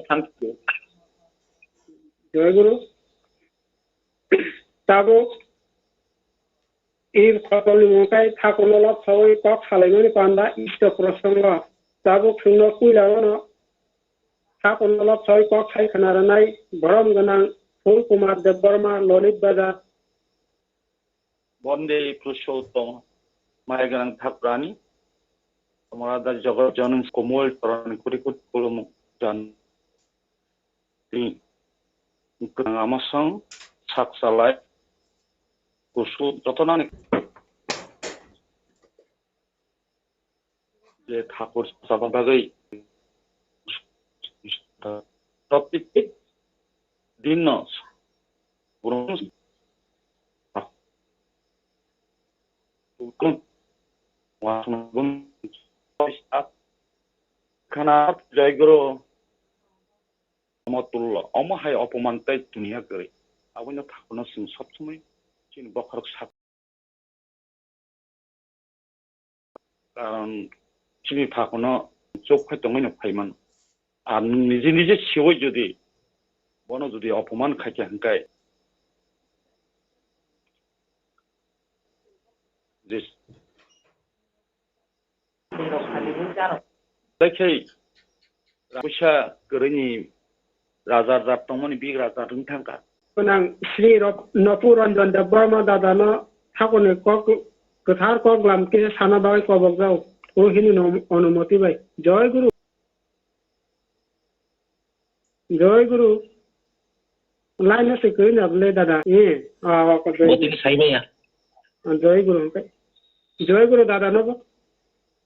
Thank you. Jai Guru. Tabo ir khotoli mukai thakunola phoi kok khalemani panda ishta prasanga tabo khungno kuilano thakunola phoi kok khai khanaranai bharam ganang phul kumar debbarma Lalit BAZAR Bonde Purushottam Maiganang Thakurani Amarada Jagat Janum Komol Paran Kurikut Kulum Jan Amasang Saksalai Kusu jotono যে ঠাকুর সভা Bagwi প্রত্যেকটি দিন জয় গুরু মতুল্লাহ অমহায় অপমানতাই দুনিয়া করে আবুন ঠাকুর সিং সবসময় চিনি বখর কারণ চিনি ঠাকুর চোখ খাইতে ফাইমান আর নিজে নিজে সেওই যদি বন যদি অপমান খাইতে হাঙ্কায় যে দেখে পয়সা গরৈনি রাজার জাত দংমনি বিগ রাজা রং thangka Kunang Sri Napuranjan Debbarma Dadana Thakurni kok gothar kok lam ke sana bagai kobok jau Puruhini Anumati bai Jai Guru Jai Guru Lain se koi nable dada Boti sai bai ya Jai Guru Jai Guru dada no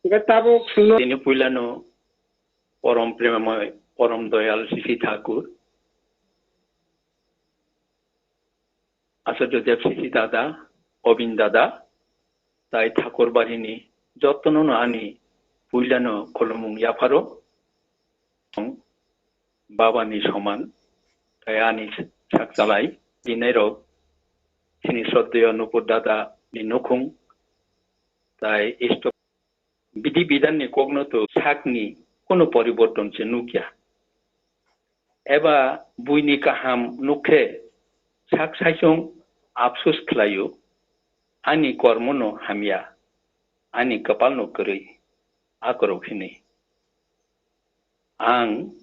gatabo suno Tini puilano Param Premamay Param Doyal Sisi Thakur Asarjo Dev Sisi Dada Obin Dada Tai Thakur Bahini jotono ani puilano kolomung yaparo babani soman tai ani saksalai dinero sini soddeyo nupur dada ni nukhung tai isto বিধি বিধান ni kognoto sakni kono poriborton se nukia eba buini kaham nukhe sak saisong afsus khlayo ani kormono hamia ani kapalno kari akoro khini ang